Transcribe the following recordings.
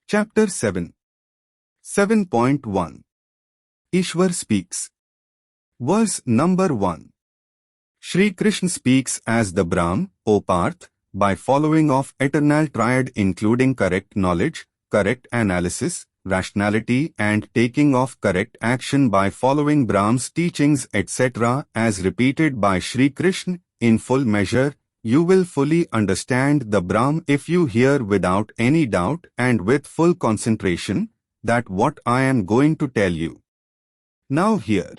Chapter 7. 7.1. Ishwar speaks. Verse number 1. Shri Krishna speaks as the Brahm, O Parth, by following of eternal triad including correct knowledge, correct analysis, rationality and taking of correct action by following Brahm's teachings etc. as repeated by Shri Krishna, in full measure, you will fully understand the Brahm if you hear without any doubt and with full concentration, that what I am going to tell you. Now hear.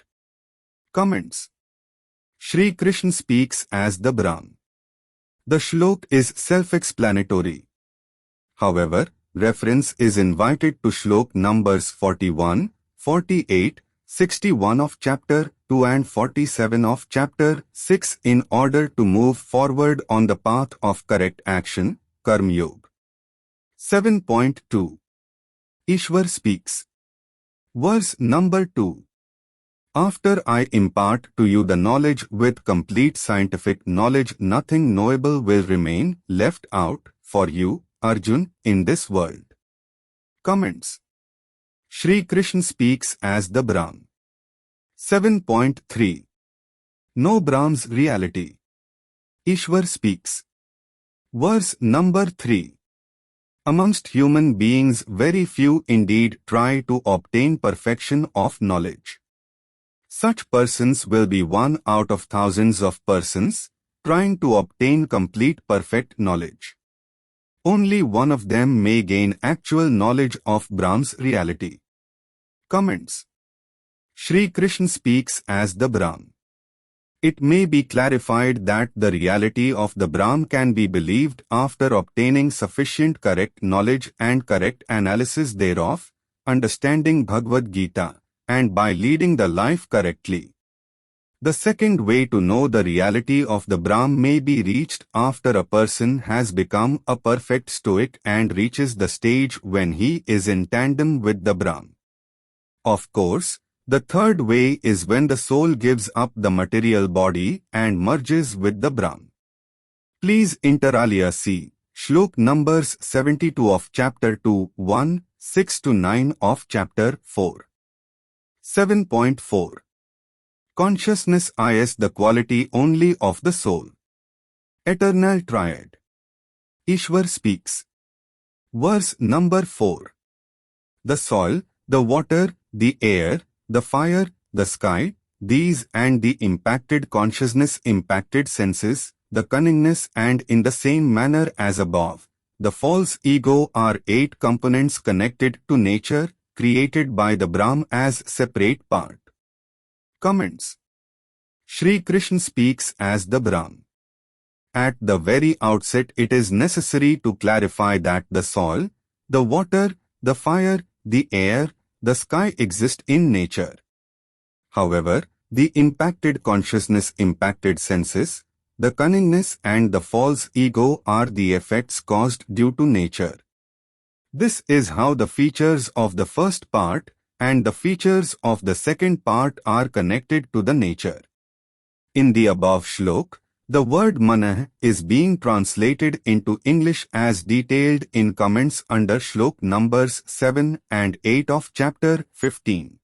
Comments. Shri Krishna speaks as the Brahm. The shlok is self-explanatory. However, reference is invited to shlok numbers 41, 48, 61 of chapter 2 and 47 of chapter 6 in order to move forward on the path of correct action, Karma Yoga. 7.2. Ishwar speaks. Verse number 2. After I impart to you the knowledge with complete scientific knowledge, nothing knowable will remain left out for you, Arjun, in this world. Comments. Shri Krishna speaks as the Brahm. 7.3. No Brahm's reality. Ishwar speaks. Verse number 3. Amongst human beings very few indeed try to obtain perfection of knowledge. Such persons will be one out of thousands of persons trying to obtain complete perfect knowledge. Only one of them may gain actual knowledge of Brahm's reality. Comments. Shri Krishna speaks as the Brahm. It may be clarified that the reality of the Brahm can be believed after obtaining sufficient correct knowledge and correct analysis thereof, understanding Bhagwat Gita, and by leading the life correctly. The second way to know the reality of the Brahm may be reached after a person has become a perfect stoic and reaches the stage when he is in tandem with the Brahm. Of course, the third way is when the soul gives up the material body and merges with the Brahm. Please inter alia see Shlok numbers 72 of chapter 2, 1, 6 to 9 of chapter 4. 7.4. Consciousness is the quality only of the soul. Eternal Triad. Ishwar speaks. Verse number 4. The soil, the water, the air, the fire, the sky, these and the impacted consciousness impacted senses, the cunningness and in the same manner as above, the false ego are 8 components connected to nature, created by the Brahm as separate part. Comments. Shri Krishna speaks as the Brahm. At the very outset it is necessary to clarify that the soil, the water, the fire, the air, the sky exist in nature. However, the impacted consciousness impacted senses, the cunningness and the false ego are the effects caused due to nature. This is how the features of the first part and the features of the second part are connected to the nature. In the above shlok, the word manah is being translated into English as detailed in comments under shlok numbers 7 and 8 of chapter 15.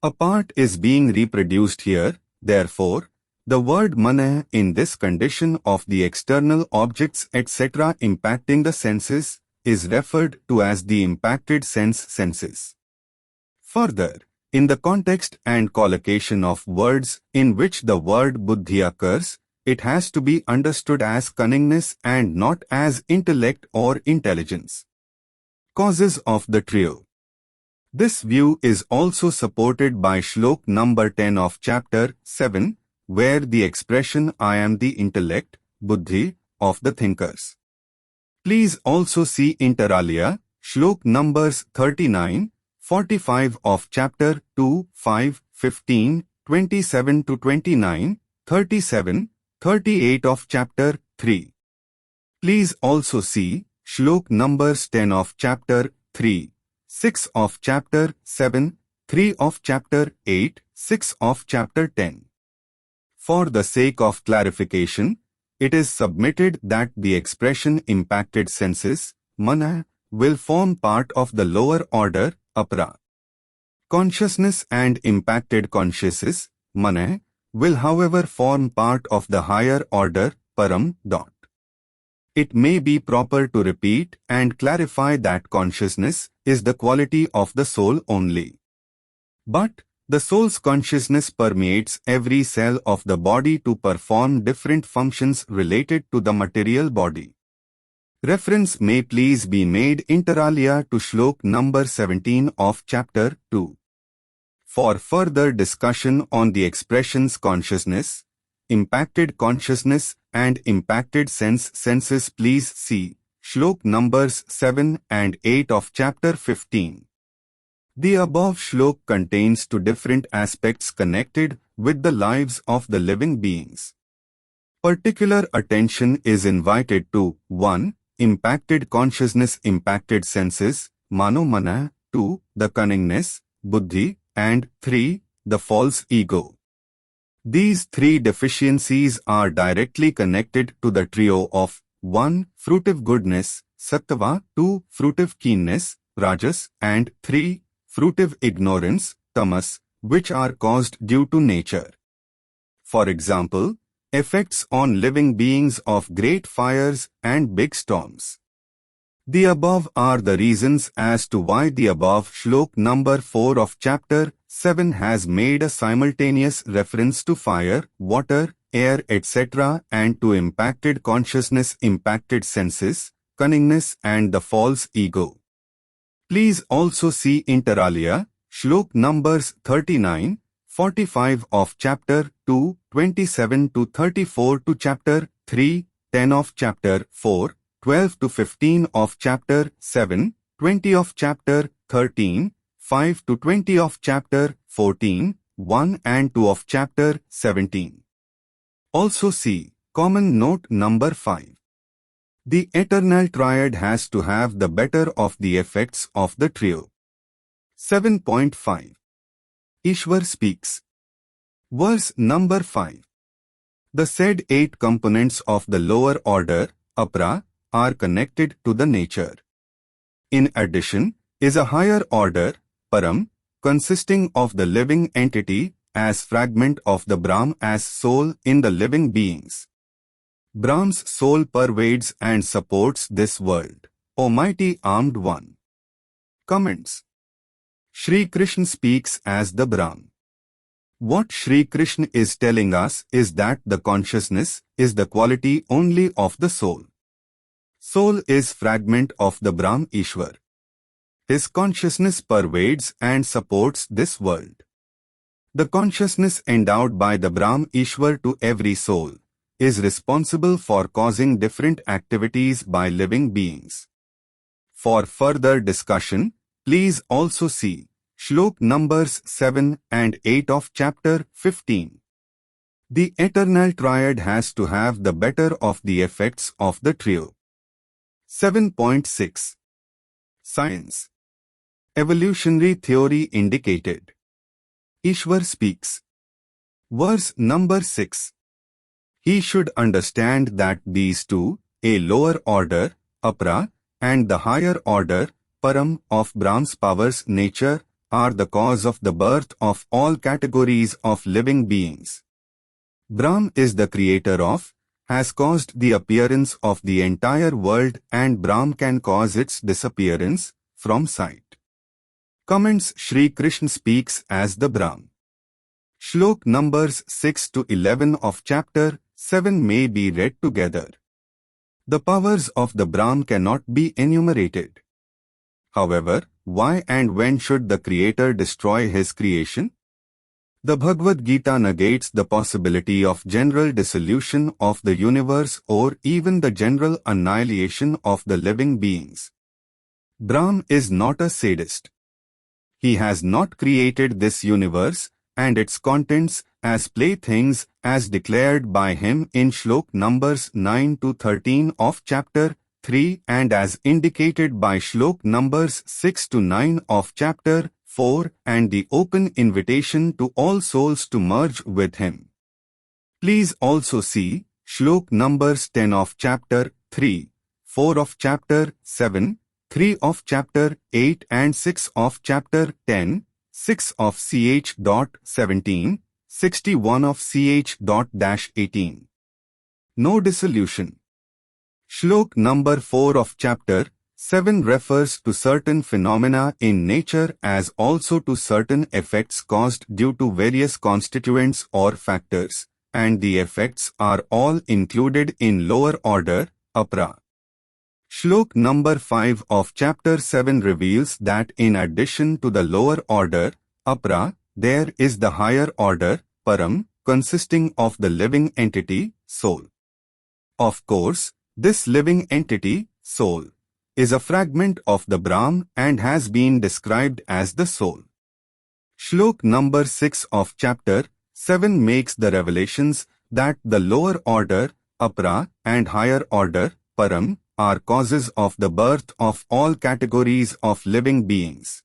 A part is being reproduced here, therefore, the word manah in this condition of the external objects etc. impacting the senses is referred to as the impacted senses. Further, in the context and collocation of words in which the word buddhi occurs, it has to be understood as cunningness and not as intellect or intelligence. Causes of the trio. This view is also supported by shlok number 10 of chapter 7, where the expression I am the intellect, buddhi, of the thinkers. Please also see inter alia, shlok numbers 39, 45 of chapter 2, 5, 15, 27 to 29, 37, 38 of chapter 3. Please also see shlok numbers 10 of chapter 3, 6 of chapter 7, 3 of chapter 8, 6 of chapter 10. For the sake of clarification, it is submitted that the expression impacted senses, mana, will form part of the lower order, apara. Consciousness and impacted consciousness, mana, will however form part of the higher order, param. It may be proper to repeat and clarify that consciousness is the quality of the soul only. But the soul's consciousness permeates every cell of the body to perform different functions related to the material body. Reference may please be made inter alia to Shlok number 17 of chapter 2. For further discussion on the expressions consciousness, impacted consciousness and impacted senses, please see Shlok numbers 7 and 8 of chapter 15. The above shlok contains two different aspects connected with the lives of the living beings. Particular attention is invited to 1. Impacted consciousness, impacted senses, mano mana, 2. The cunningness, buddhi, and 3. The false ego. These three deficiencies are directly connected to the trio of 1. Fruitive goodness, sattva, 2. Fruitive keenness, rajas, and 3. Fruitive ignorance, tamas, which are caused due to nature. For example, effects on living beings of great fires and big storms. The above are the reasons as to why the above Shlok number 4 of chapter 7 has made a simultaneous reference to fire, water, air, etc. and to impacted consciousness, impacted senses, cunningness and the false ego. Please also see inter alia, Shlok numbers 39, 45 of chapter 2, 27 to 34 to chapter 3, 10 of chapter 4, 12 to 15 of chapter 7, 20 of chapter 13, 5 to 20 of chapter 14, 1 and 2 of chapter 17. Also see common note number 5. The eternal triad has to have the better of the effects of the trio. 7.5. Ishwar speaks. Verse number 5. The said 8 components of the lower order, apara, are connected to the nature. In addition, is a higher order, param, consisting of the living entity as fragment of the Brahm as soul in the living beings. Brahm's soul pervades and supports this world, O mighty armed one. Comments. Shri Krishna speaks as the Brahm. What Shri Krishna is telling us is that the consciousness is the quality only of the soul. Soul is fragment of the Brahm Ishwar. His consciousness pervades and supports this world. The consciousness endowed by the Brahm Ishwar to every soul is responsible for causing different activities by living beings. For further discussion, please also see Shlok numbers 7 and 8 of chapter 15. The eternal triad has to have the better of the effects of the trio. 7.6. Science. Evolutionary theory indicated. Ishwar speaks. Verse number 6. He should understand that these two, a lower order, apara, and the higher order, param, of Brahm's powers nature, are the cause of the birth of all categories of living beings. Brahm is the creator of, has caused the appearance of the entire world, and Brahm can cause its disappearance from sight. Comments. Shri Krishna speaks as the Brahm. Shlok numbers 6 to 11 of chapter 7 may be read together. The powers of the Brahm cannot be enumerated. However, why and when should the Creator destroy his creation? The Bhagwat Gita negates the possibility of general dissolution of the universe or even the general annihilation of the living beings. Brahm is not a sadist. He has not created this universe and its contents as playthings as declared by him in Shlok numbers 9 to 13 of chapter 3 and as indicated by Shlok numbers 6 to 9 of chapter 4 and the open invitation to all souls to merge with him. Please also see Shlok numbers 10 of chapter 3, 4 of chapter 7, 3 of chapter 8 and 6 of chapter 10, 6 of ch.17, 61 of ch.18. No dissolution. Shlok number 4 of chapter 7 refers to certain phenomena in nature as also to certain effects caused due to various constituents or factors, and the effects are all included in lower order, apra. Shlok number 5 of chapter 7 reveals that in addition to the lower order, apra, there is the higher order, param, consisting of the living entity, soul. Of course, this living entity, soul, is a fragment of the Brahm and has been described as the soul. Shlok number 6 of chapter 7 makes the revelations that the lower order, apra, and higher order, param, are causes of the birth of all categories of living beings.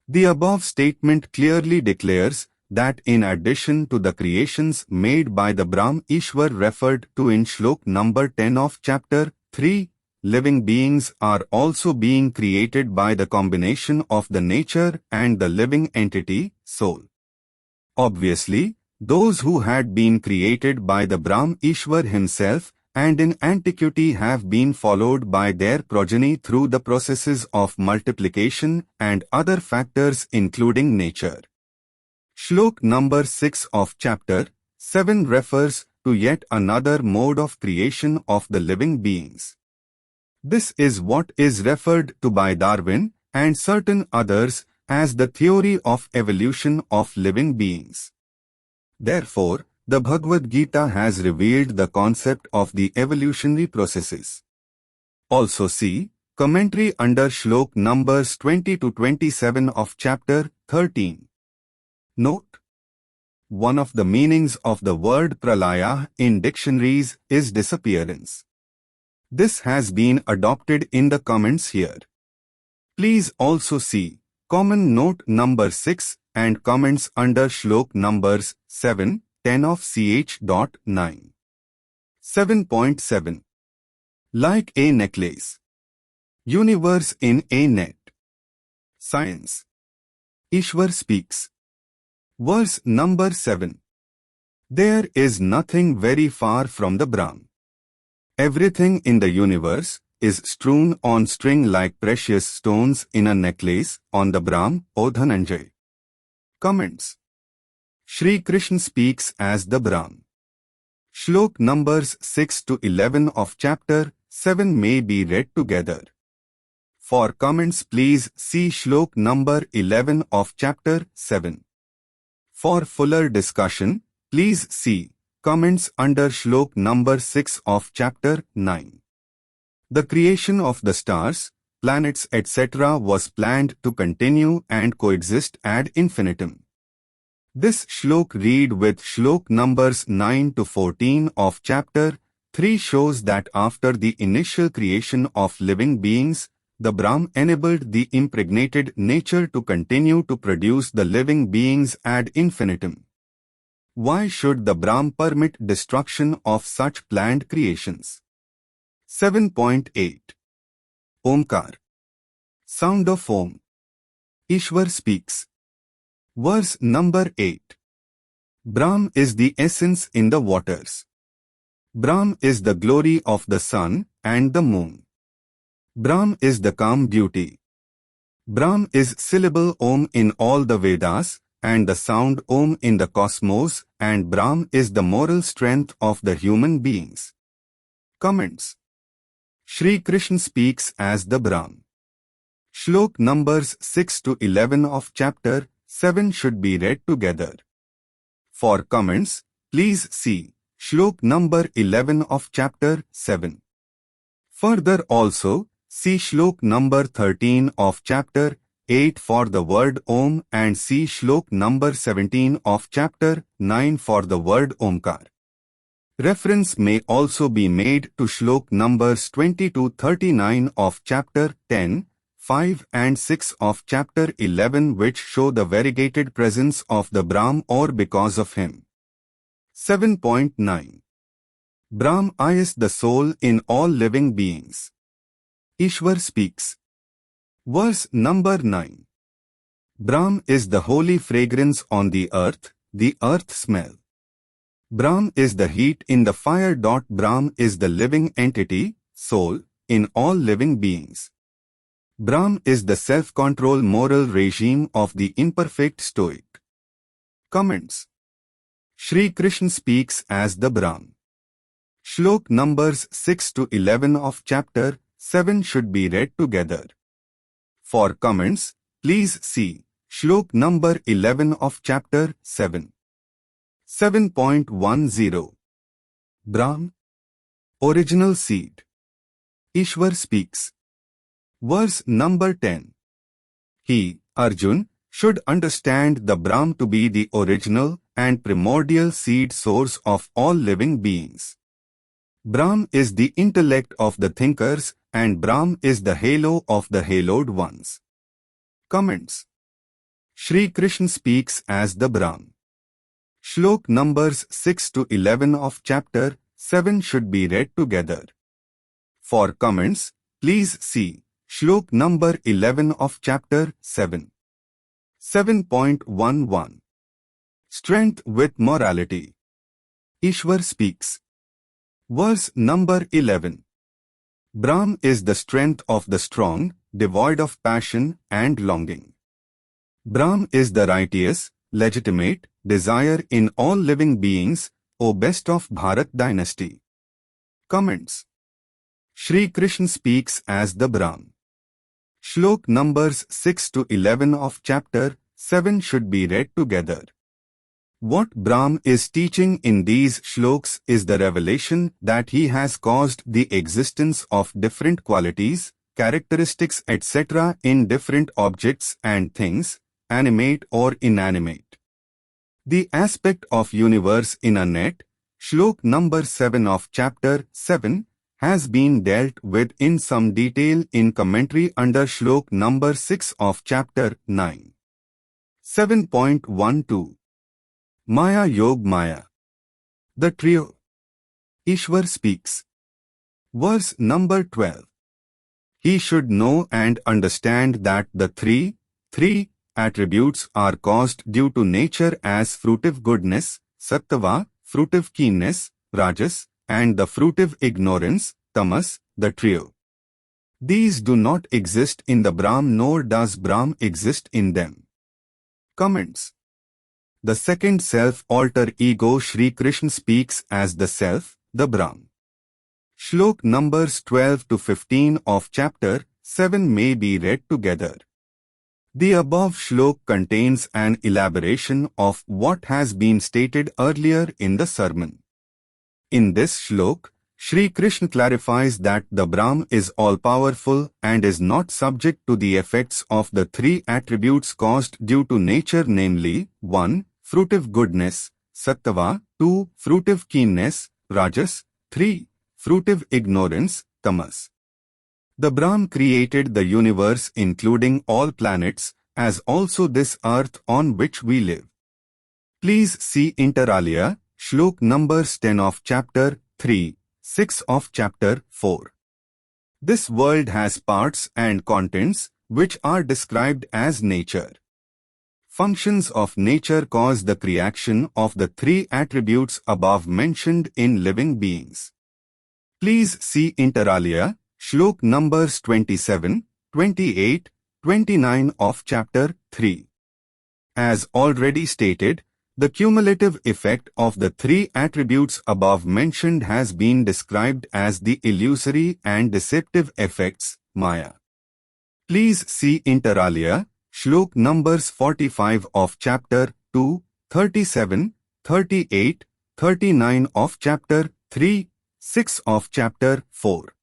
The above statement clearly declares that in addition to the creations made by the Brahm Ishwar referred to in Shlok number 10 of chapter 3, living beings are also being created by the combination of the nature and the living entity, soul. Obviously, those who had been created by the Brahm Ishwar himself and in antiquity have been followed by their progeny through the processes of multiplication and other factors including nature. Shlok number 6 of chapter 7 refers to yet another mode of creation of the living beings. This is what is referred to by Darwin and certain others as the theory of evolution of living beings. Therefore, the Bhagwat Gita has revealed the concept of the evolutionary processes. Also see commentary under Shlok numbers 20 to 27 of chapter 13. Note: one of the meanings of the word pralaya in dictionaries is disappearance. This has been adopted in the comments here. Please also see common note number 6 and comments under Shlok numbers 7, 10 of ch.9. 7.7. Like a necklace. Universe in a net. Science. Ishwar speaks. Verse number 7. There is nothing very far from the Brahm. Everything in the universe is strewn on string like precious stones in a necklace on the Brahm, O Dhananjay. Comments. Shri Krishna speaks as the Brahm. Shlok numbers 6 to 11 of chapter 7 may be read together. For comments please see Shlok number 11 of chapter 7. For fuller discussion, please see comments under Shlok number 6 of chapter 9. The creation of the stars, planets etc. was planned to continue and coexist ad infinitum. This Shlok read with Shlok numbers 9 to 14 of chapter 3 shows that after the initial creation of living beings, the Brahm enabled the impregnated nature to continue to produce the living beings ad infinitum. Why should the Brahm permit destruction of such planned creations? 7.8. Omkar. Sound of Om. Ishwar speaks. Verse number 8. Brahm is the essence in the waters. Brahm is the glory of the sun and the moon. Brahm is the calm beauty. Brahm is syllable Om in all the Vedas, and the sound Om in the cosmos, and Brahm is the moral strength of the human beings. Comments. Shri Krishna speaks as the Brahm. Shlok numbers 6 to 11 of chapter 7 should be read together. For comments, please see Shlok number 11 of chapter 7. Further also, see Shlok number 13 of chapter 8 for the word Om and see Shlok number 17 of chapter 9 for the word Omkar. Reference may also be made to Shlok numbers 20 to 39 of chapter 10, 5 and 6 of chapter 11 which show the variegated presence of the Brahm or because of him. 7.9. Brahm is the soul in all living beings. Ishwar speaks. Verse number 9. Brahm is the holy fragrance on the earth smell. Brahm is the heat in the fire. Brahm is the living entity, soul, in all living beings. Brahm is the self-control moral regime of the imperfect stoic. Comments. Shri Krishna speaks as the Brahm. Shlok numbers 6 to 11 of chapter 7 should be read together. For comments, please see Shlok number 11 of chapter 7. 7.10. Brahm. Original seed. Ishwar speaks. Verse number 10. He, Arjun, should understand the Brahm to be the original and primordial seed source of all living beings. Brahm is the intellect of the thinkers and Brahm is the halo of the haloed ones. Comments. Shri Krishna speaks as the Brahm. Shlok numbers 6 to 11 of chapter 7 should be read together. For comments, please see Shlok number 11 of chapter 7. 7.11. Strength with morality. Ishwar speaks. Verse number 11. Brahm is the strength of the strong, devoid of passion and longing. Brahm is the righteous, legitimate desire in all living beings, O best of Bharat dynasty. Comments. Shri Krishna speaks as the Brahm. Shlok numbers 6 to 11 of chapter 7 should be read together. What Brahm is teaching in these shloks is the revelation that he has caused the existence of different qualities, characteristics etc. in different objects and things, animate or inanimate. The aspect of universe in a net, Shlok number 7 of chapter 7, has been dealt with in some detail in commentary under Shlok number 6 of chapter 9. 7.12. Maya Yog Maya. The trio. Ishwar speaks. Verse number 12. He should know and understand that the three attributes are caused due to nature as fruitive goodness, sattva, fruitive keenness, rajas, and the fruitive ignorance, tamas, the trio. These do not exist in the Brahm nor does Brahm exist in them. Comments. The second self alter ego Shri Krishna speaks as the self, the Brahm. Shlok numbers 12 to 15 of chapter 7 may be read together. The above shlok contains an elaboration of what has been stated earlier in the sermon. In this shlok, Shri Krishna clarifies that the Brahm is all-powerful and is not subject to the effects of the three attributes caused due to nature, namely 1. Fruitive goodness, sattva, 2. Fruitive keenness, rajas, 3. Fruitive ignorance, tamas. The Brahm created the universe including all planets, as also this earth on which we live. Please see inter alia, Shlok numbers 10 of chapter 3, 6 of chapter 4. This world has parts and contents, which are described as nature. Functions of nature cause the creation of the three attributes above mentioned in living beings. Please see inter alia, Shlok numbers 27, 28, 29 of chapter 3. As already stated, the cumulative effect of the three attributes above mentioned has been described as the illusory and deceptive effects, Maya. Please see inter alia, Shlok numbers 45 of chapter 2, 37, 38, 39 of chapter 3, 6 of chapter 4.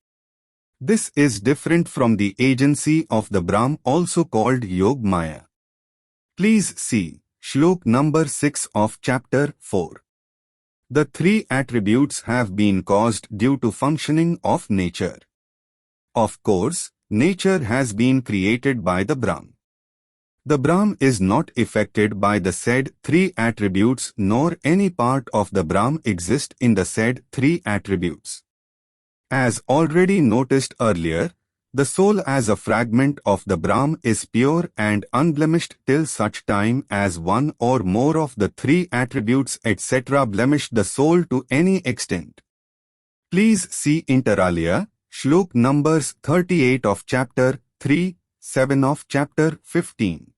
This is different from the agency of the Brahm also called Yog Maya. Please see Shlok number 6 of chapter 4. The three attributes have been caused due to functioning of nature. Of course, nature has been created by the Brahm. The Brahm is not affected by the said three attributes nor any part of the Brahm exist in the said three attributes. As already noticed earlier, The soul as a fragment of the Brahm is pure and unblemished till such time as one or more of the three attributes etc. blemish the soul to any extent. Please see inter alia, Shlok numbers 38 of chapter 3, 7 of chapter 15.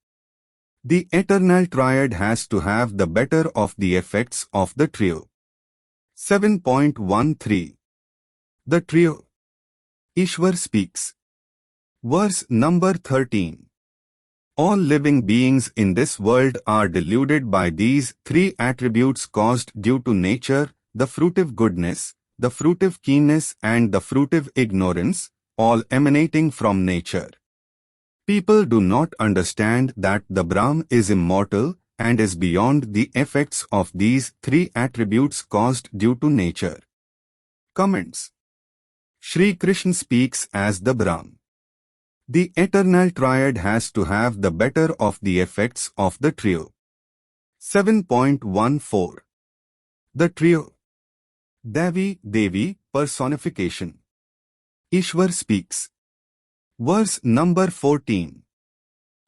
The eternal triad has to have the better of the effects of the trio. 7.13. The trio. Ishwar speaks. Verse number 13. All living beings in this world are deluded by these three attributes caused due to nature, the fruitive goodness, the fruitive keenness and the fruitive ignorance, all emanating from nature. People do not understand that the Brahm is immortal and is beyond the effects of these three attributes caused due to nature. Comments. Shri Krishna speaks as the Brahm. The eternal triad has to have the better of the effects of the trio. 7.14. The trio. Devi, personification. Ishwar speaks. Verse number 14.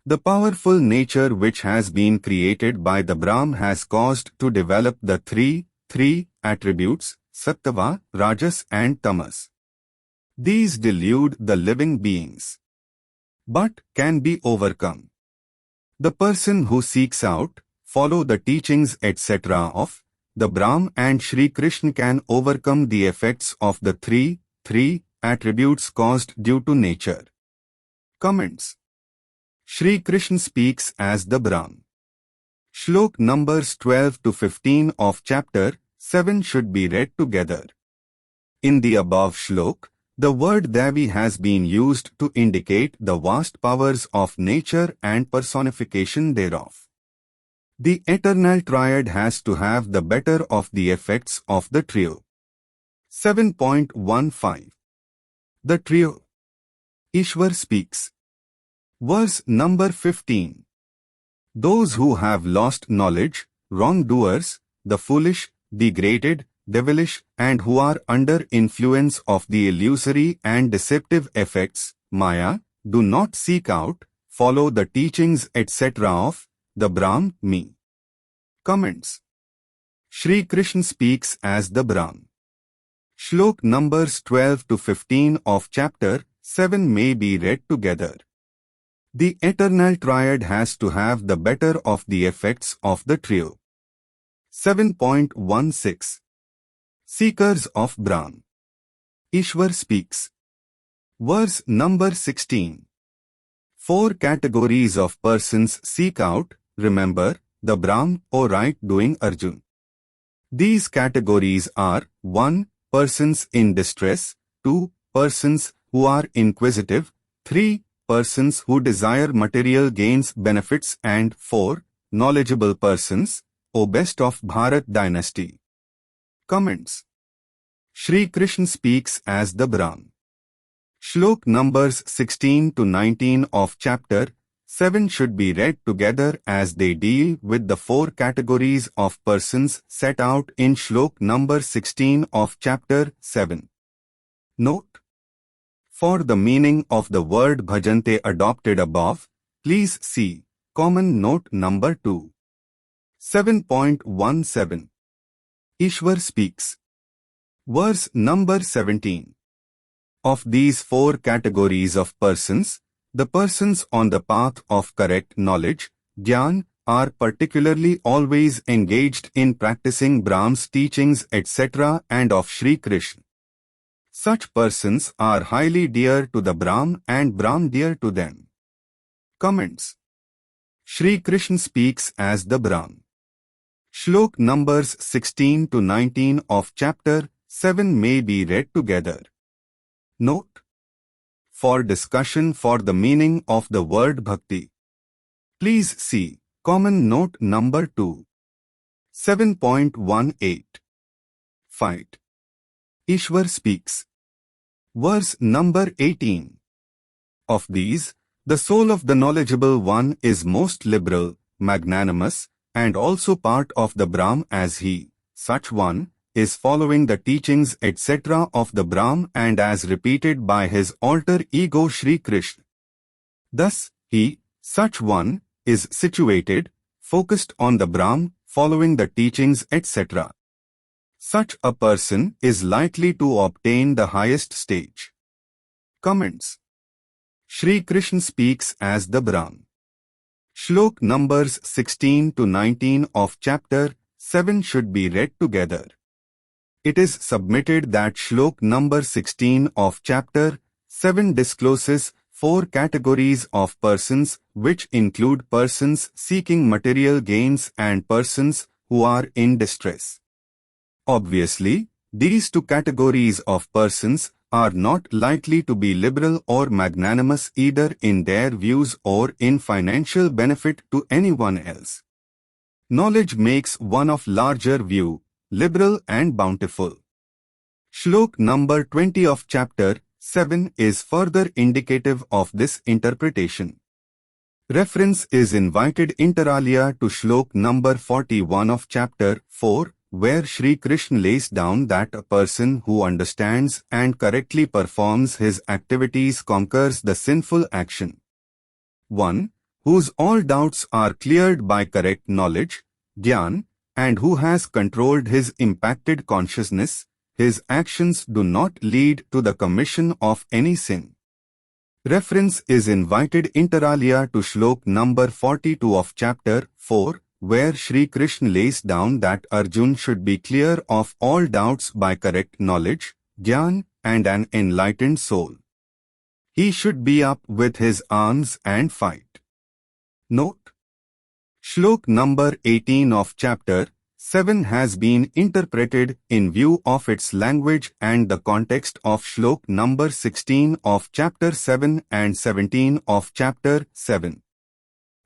The powerful nature which has been created by the Brahm has caused to develop the three attributes, Sattva, Rajas and Tamas. These delude the living beings, but can be overcome. The person who seeks out, follow the teachings etc. of the Brahm and Shri Krishna can overcome the effects of the three attributes caused due to nature. Comments. Shri Krishna speaks as the Brahm. Shlok numbers 12 to 15 of chapter 7 should be read together. In the above shlok, the word Devi has been used to indicate the vast powers of nature and personification thereof. The eternal triad has to have the better of the effects of the trio. 7.15. The trio. Ishwar speaks. Verse number 15. Those who have lost knowledge, wrongdoers, the foolish, degraded, devilish, and who are under influence of the illusory and deceptive effects, Maya, do not seek out, follow the teachings etc. of the Brahm, me. Comments. Shri Krishna speaks as the Brahm. Shlok numbers 12 to 15 of chapter 7 may be read together. The eternal triad has to have the better of the effects of the trio. 7.16. Seekers of Brahm. Ishwar speaks. Verse number 16. Four categories of persons seek out, remember, the Brahm, O right-doing Arjun. These categories are 1. Persons in distress, 2. Persons who are inquisitive, 3. Persons who desire material gains benefits and 4. Knowledgeable persons, O best of Bharat dynasty. Comments. Shri Krishna speaks as the Brahm. Shlok numbers 16 to 19 of chapter 7 should be read together as they deal with the four categories of persons set out in Shlok number 16 of chapter 7. Note. For the meaning of the word bhajante adopted above, please see common note number 2. 7.17. Ishwar speaks. Verse number 17. Of these four categories of persons, the persons on the path of correct knowledge, Gyan, are particularly always engaged in practicing Brahm's teachings etc. and of Shri Krishna. Such persons are highly dear to the Brahm and Brahm dear to them. Comments. Shri Krishna speaks as the Brahm. Shlok numbers 16 to 19 of chapter 7 may be read together. Note. For discussion for the meaning of the word bhakti, please see common note number 2. 7.18. Fight. Ishwar speaks. Verse number 18. Of these, the soul of the knowledgeable one is most liberal, magnanimous, and also part of the Brahm as he, such one, is following the teachings etc. of the Brahm and as repeated by his alter ego Sri Krishna. Thus, he, such one, is situated, focused on the Brahm, following the teachings etc. Such a person is likely to obtain the highest stage. Comments. Sri Krishna speaks as the Brahm. Shlok numbers 16 to 19 of chapter 7 should be read together. It is submitted that Shlok number 16 of chapter 7 discloses 4 categories of persons, which include persons seeking material gains and persons who are in distress. Obviously, these 2 categories of persons are not likely to be liberal or magnanimous either in their views or in financial benefit to anyone else. Knowledge makes one of larger view, liberal and bountiful. Shlok number 20 of chapter 7 is further indicative of this interpretation. Reference is invited inter alia to Shlok number 41 of chapter 4, where Sri Krishna lays down that a person who understands and correctly performs his activities conquers the sinful action. 1. Whose all doubts are cleared by correct knowledge, Gyan, and who has controlled his impacted consciousness, his actions do not lead to the commission of any sin. Reference is invited inter alia to Shlok number 42 of chapter 4, where Sri Krishna lays down that Arjun should be clear of all doubts by correct knowledge, Gyan, and an enlightened soul. He should be up with his arms and fight. Note: Shlok number 18 of chapter 7 has been interpreted in view of its language and the context of Shlok number 16 of chapter 7 and 17 of chapter 7.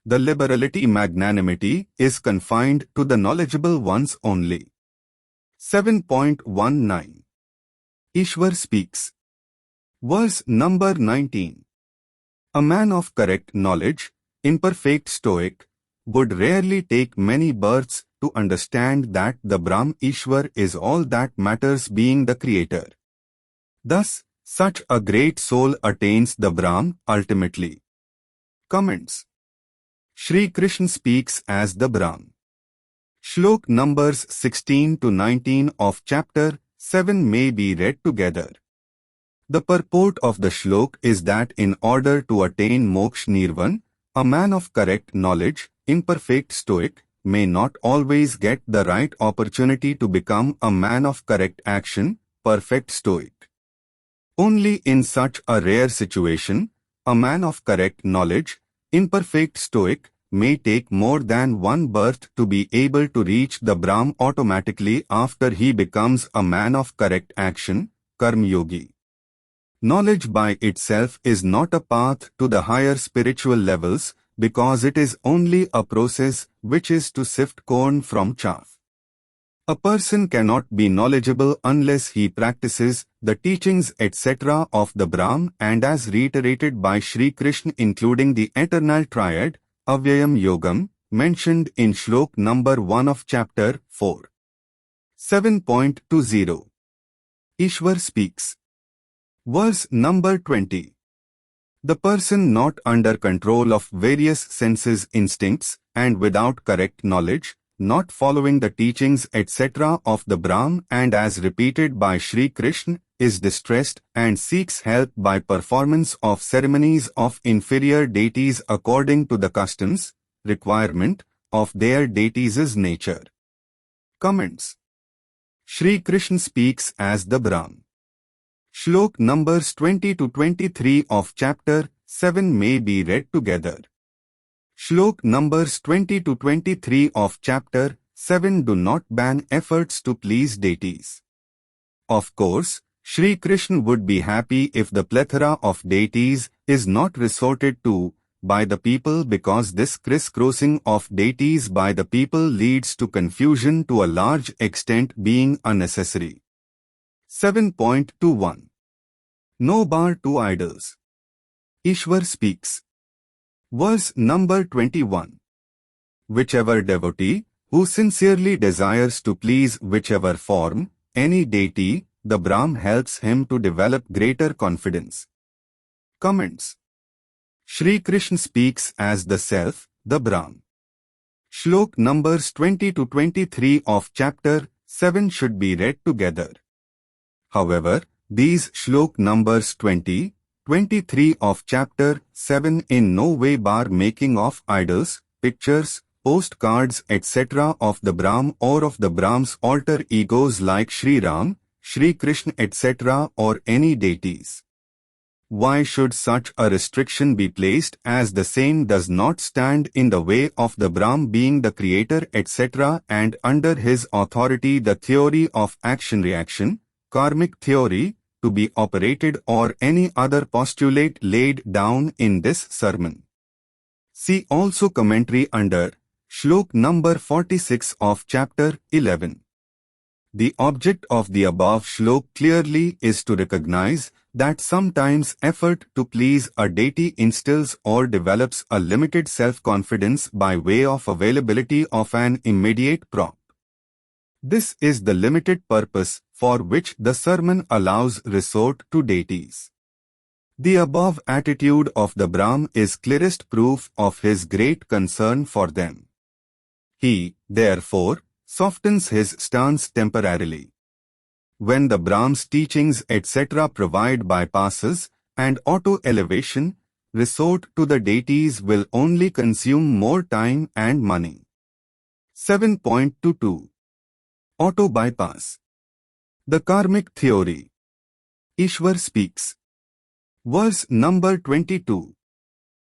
The liberality magnanimity is confined to the knowledgeable ones only. 7.19. Ishwar speaks. Verse number 19. A man of correct knowledge, imperfect stoic, would rarely take many births to understand that the Brahm Ishwar is all that matters, being the creator. Thus, such a great soul attains the Brahm ultimately. Comments. Sri Krishna speaks as the Brahm. Shlok numbers 16 to 19 of chapter 7 may be read together. The purport of the shlok is that in order to attain moksha nirvan, a man of correct knowledge, imperfect stoic, may not always get the right opportunity to become a man of correct action, perfect stoic. Only in such a rare situation, a man of correct knowledge, imperfect stoic, may take more than one birth to be able to reach the Brahm automatically after he becomes a man of correct action, karma yogi. Knowledge by itself is not a path to the higher spiritual levels, because it is only a process which is to sift corn from chaff. A person cannot be knowledgeable unless he practices the teachings etc. of the Brahm and as reiterated by Sri Krishna, including the eternal triad, Avyayam Yogam, mentioned in Shlok number 1 of chapter 4. 7.20. Ishwar speaks. Verse number 20. The person not under control of various senses instincts and without correct knowledge, not following the teachings etc. of the Brahm and as repeated by Sri Krishna, is distressed and seeks help by performance of ceremonies of inferior deities according to the customs, requirement of their deities' nature. Comments. Sri Krishna speaks as the Brahm. Shlok numbers 20 to 23 of chapter 7 may be read together. Shlok numbers 20 to 23 of chapter 7 do not ban efforts to please deities. Of course, Sri Krishna would be happy if the plethora of deities is not resorted to by the people, because this crisscrossing of deities by the people leads to confusion to a large extent, being unnecessary. 7.21. No bar to idols. Ishwar speaks. Verse number 21. Whichever devotee, who sincerely desires to please whichever form, any deity, the Brahm helps him to develop greater confidence. Comments. Shri Krishna speaks as the Self, the Brahm. Shlok numbers 20 to 23 of chapter 7 should be read together. However, these shlok numbers 20, 23 of chapter 7 in no way bar making of idols, pictures, postcards etc. of the Brahm or of the Brahm's alter egos like Sri Ram, Sri Krishna etc. or any deities. Why should such a restriction be placed, as the same does not stand in the way of the Brahm being the creator etc. and under his authority the theory of action-reaction, karmic theory, to be operated or any other postulate laid down in this sermon. See also commentary under Shlok number 46 of chapter 11. The object of the above shlok clearly is to recognize that sometimes effort to please a deity instills or develops a limited self-confidence by way of availability of an immediate prop. This is the limited purpose for which the sermon allows resort to deities. The above attitude of the Brahm is clearest proof of his great concern for them. He, therefore, softens his stance temporarily. When the Brahm's teachings etc. provide bypasses and auto-elevation, resort to the deities will only consume more time and money. 7.22 Auto-bypass. The Karmic Theory. Ishwar speaks. Verse number 22.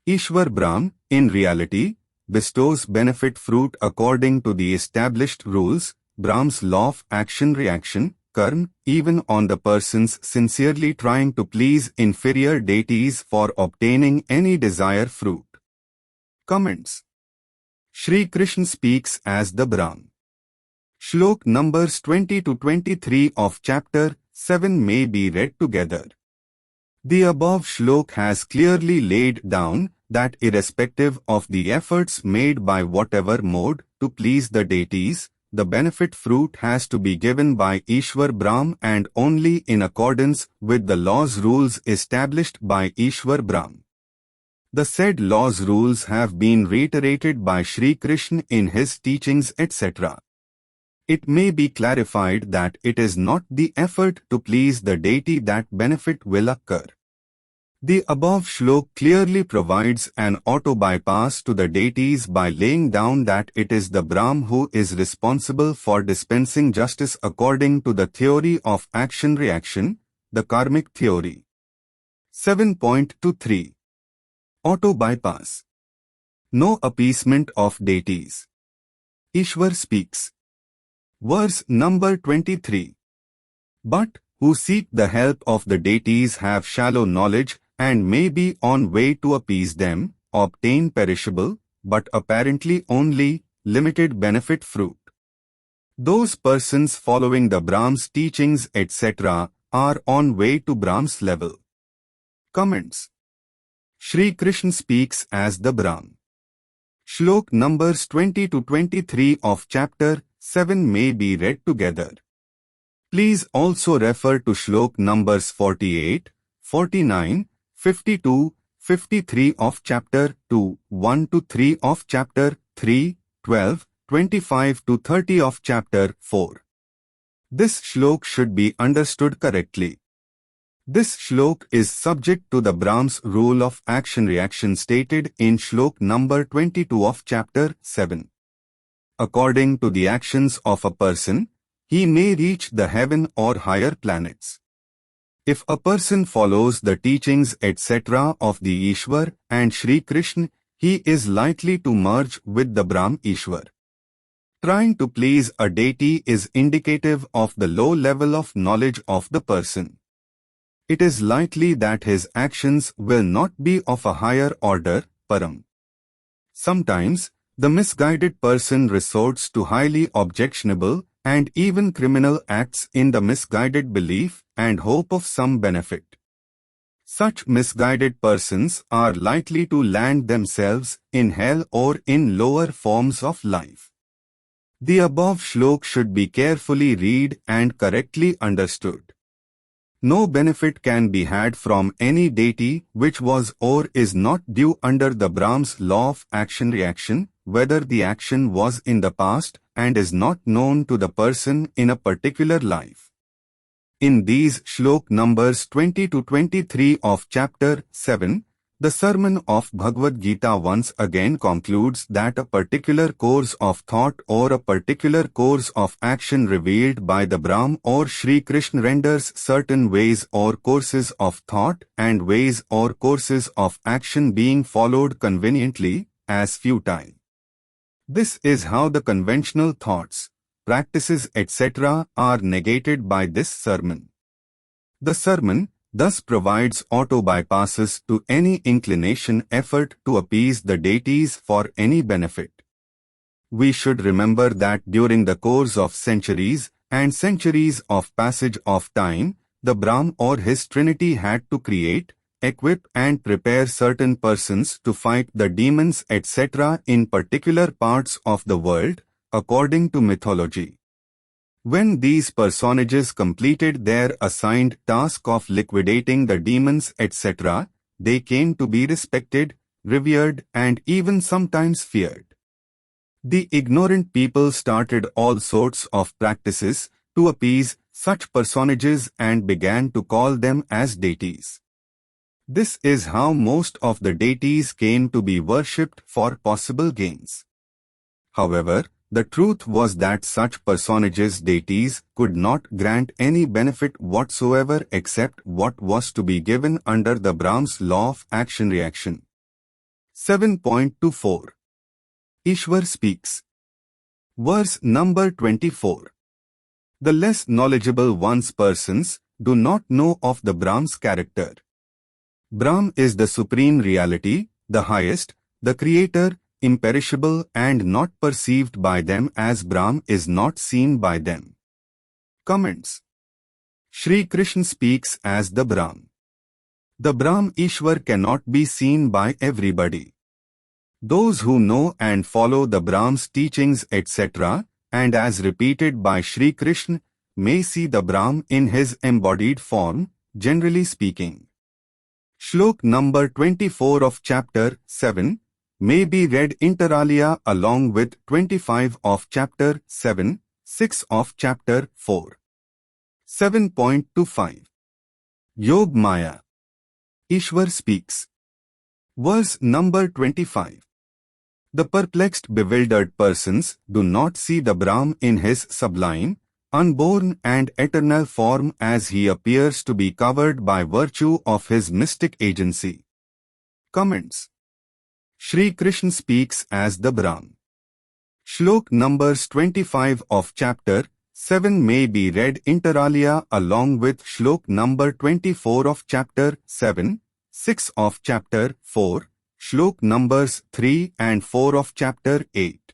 Ishwar Brahm, in reality, bestows benefit fruit according to the established rules, Brahm's law of action-reaction, karma, even on the persons sincerely trying to please inferior deities for obtaining any desired fruit. Comments. Shri Krishna speaks as the Brahm. Shlok numbers 20 to 23 of chapter 7 may be read together. The above shlok has clearly laid down that irrespective of the efforts made by whatever mode to please the deities, the benefit fruit has to be given by Ishwar Brahm and only in accordance with the laws rules established by Ishwar Brahm. The said laws rules have been reiterated by Sri Krishna in his teachings etc. It may be clarified that it is not the effort to please the deity that benefit will occur. The above shlok clearly provides an auto-bypass to the deities by laying down that it is the Brahm who is responsible for dispensing justice according to the theory of action-reaction, the karmic theory. 7.23 Auto-bypass. No appeasement of deities. Ishwar speaks. Verse number 23. But who seek the help of the deities have shallow knowledge and may be on way to appease them, obtain perishable, but apparently only limited benefit fruit. Those persons following the Brahm's teachings etc. are on way to Brahm's level. Comments. Shri Krishna speaks as the Brahm. Shlok numbers 20 to 23 of chapter 7 may be read together. Please also refer to shlok numbers 48, 49, 52, 53 of chapter 2, 1 to 3 of chapter 3, 12, 25 to 30 of chapter 4. This shlok should be understood correctly. This shlok is subject to the Brahm's rule of action-reaction stated in shlok number 22 of chapter 7. According to the actions of a person, he may reach the heaven or higher planets. If a person follows the teachings etc. of the Ishwar and Sri Krishna, he is likely to merge with the Brahm Ishwar. Trying to please a deity is indicative of the low level of knowledge of the person. It is likely that his actions will not be of a higher order, param. Sometimes, the misguided person resorts to highly objectionable and even criminal acts in the misguided belief and hope of some benefit. Such misguided persons are likely to land themselves in hell or in lower forms of life. The above shlok should be carefully read and correctly understood. No benefit can be had from any deity which was or is not due under the Brahm's law of action-reaction, whether the action was in the past and is not known to the person in a particular life. In these shlok numbers 20 to 23 of chapter 7, the sermon of Bhagwat Gita once again concludes that a particular course of thought or a particular course of action revealed by the Brahm or Sri Krishna renders certain ways or courses of thought and ways or courses of action being followed conveniently as futile. This is how the conventional thoughts, practices, etc. are negated by this sermon. The sermon thus provides auto-bypasses to any inclination effort to appease the deities for any benefit. We should remember that during the course of centuries and centuries of passage of time, the Brahm or his trinity had to create, equip and prepare certain persons to fight the demons etc. in particular parts of the world, according to mythology. When these personages completed their assigned task of liquidating the demons etc., they came to be respected, revered and even sometimes feared. The ignorant people started all sorts of practices to appease such personages and began to call them as deities. This is how most of the deities came to be worshipped for possible gains. However, the truth was that such personages' deities could not grant any benefit whatsoever except what was to be given under the Brahm's law of action-reaction. 7.24 Ishwar speaks. Verse number 24. The less knowledgeable one's persons do not know of the Brahm's character. Brahm is the supreme reality, the highest, the creator, imperishable and not perceived by them as Brahm is not seen by them. Comments. Sri Krishna speaks as the Brahm. The Brahm Ishwar cannot be seen by everybody. Those who know and follow the Brahm's teachings etc., and as repeated by Sri Krishna, may see the Brahm in his embodied form, generally speaking. Shlok number 24 of chapter 7 may be read inter alia along with 25 of chapter 7, 6 of chapter 4. 7.25 Yog Maya. Ishwar speaks. Verse number 25. The perplexed, bewildered persons do not see the Brahm in his sublime, unborn and eternal form as he appears to be covered by virtue of his mystic agency. Comments. Sri Krishna speaks as the Brahm. Shlok numbers 25 of chapter 7 may be read inter alia along with Shlok number 24 of chapter 7, 6 of chapter 4, Shlok numbers 3 and 4 of chapter 8.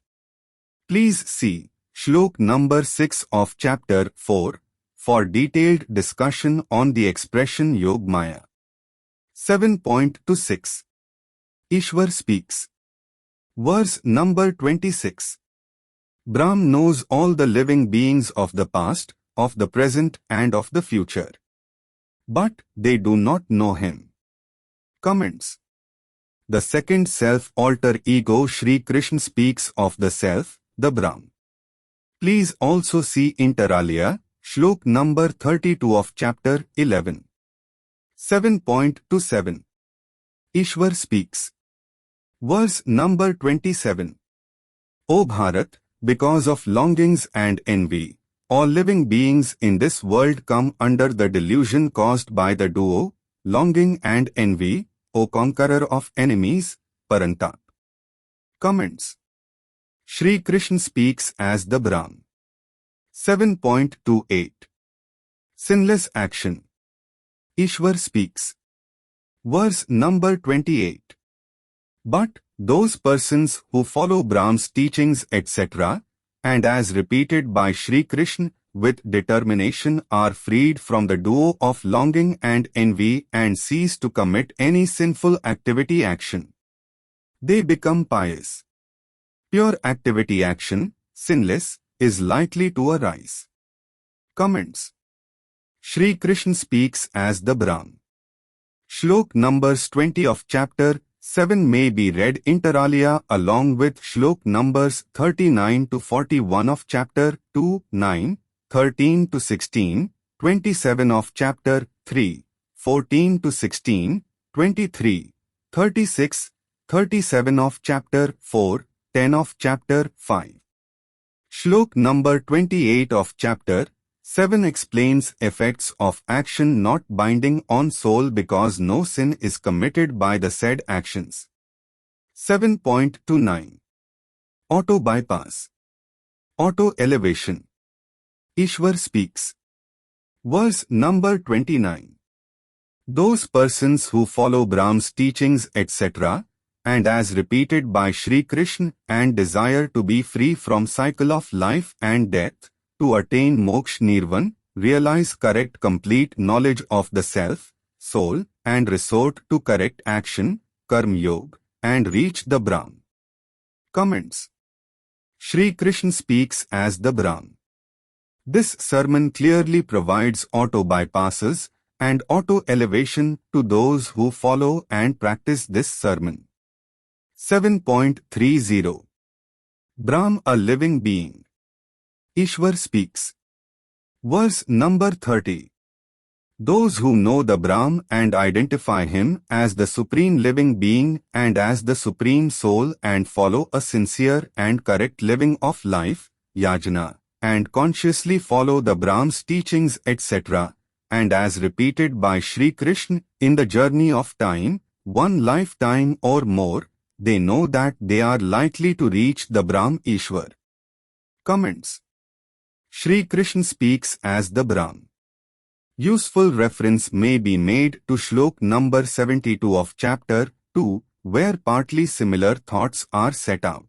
Please see Shlok number 6 of chapter 4 for detailed discussion on the expression Yog Maya. 7.26 Ishwar speaks. Verse number 26. Brahm knows all the living beings of the past, of the present and of the future. But they do not know him. Comments. The second self alter ego Sri Krishna speaks of the self, the Brahm. Please also see inter alia, Shlok number 32 of chapter 11. 7.27 Ishwar speaks. Verse number 27. O Bharat, because of longings and envy, all living beings in this world come under the delusion caused by the duo, longing and envy, O conqueror of enemies, Parantap. Comments. Sri Krishna speaks as the Brahm. 7.28 Sinless action. Ishwar speaks. Verse number 28. But those persons who follow Brahm's teachings etc., and as repeated by Sri Krishna, with determination are freed from the duo of longing and envy and cease to commit any sinful action. They become pious. Pure activity action, sinless, is likely to arise. Comments. Shri Krishna speaks as the Brahm. Shlok numbers 20 of chapter 7 may be read inter alia along with Shlok numbers 39 to 41 of chapter 2, 9, 13 to 16, 27 of chapter 3, 14 to 16, 23, 36, 37 of chapter 4, 10 of chapter 5. Shlok number 28 of chapter 7 explains effects of action not binding on soul because no sin is committed by the said actions. 7.29. Auto bypass. Auto elevation. Ishwar speaks. Verse number 29. Those persons who follow Brahm's teachings etc., and as repeated by Shri Krishna and desire to be free from cycle of life and death, to attain moksha nirvan, realize correct complete knowledge of the self, soul, and resort to correct action, karma yoga, and reach the Brahm. Comments. Shri Krishna speaks as the Brahm. This sermon clearly provides auto bypasses and auto elevation to those who follow and practice this sermon. 7.30. Brahm, a living being. Ishwar speaks. Verse number 30. Those who know the Brahm and identify him as the supreme living being and as the supreme soul and follow a sincere and correct living of life, yajna, and consciously follow the Brahm's teachings etc., and as repeated by Shri Krishna in the journey of time, one lifetime or more, they know that they are likely to reach the Brahm Ishwar. Comments. Shri Krishna speaks as the Brahm. Useful reference may be made to Shlok number 72 of chapter 2, where partly similar thoughts are set out.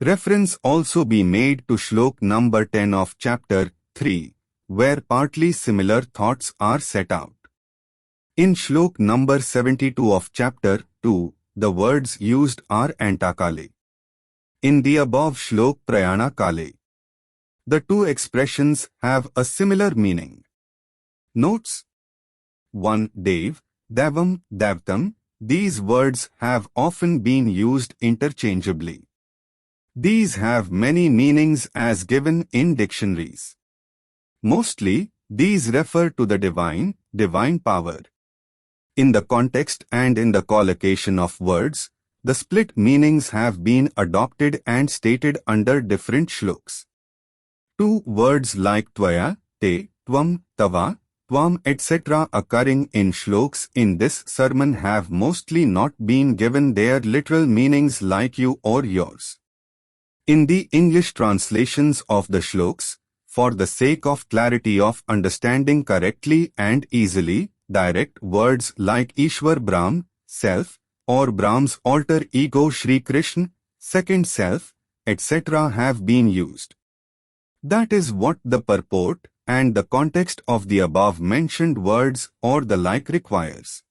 Reference also be made to Shlok number 10 of chapter 3, where partly similar thoughts are set out. In Shlok number 72 of chapter 2, the words used are antakale. In the above Shlok prayana kale. The two expressions have a similar meaning. Notes. 1. Dev, Devam, Devtam. These words have often been used interchangeably. These have many meanings as given in dictionaries. Mostly, these refer to the divine power. In the context and in the collocation of words, the split meanings have been adopted and stated under different shloks. Two words like tvaya, te, tvam, tava, tvam etc. occurring in shloks in this sermon have mostly not been given their literal meanings like you or yours. In the English translations of the shloks, for the sake of clarity of understanding correctly and easily, direct words like Ishwar Brahm, self, or Brahm's alter ego Shri Krishna, second self, etc. have been used. That is what the purport and the context of the above mentioned words or the like requires.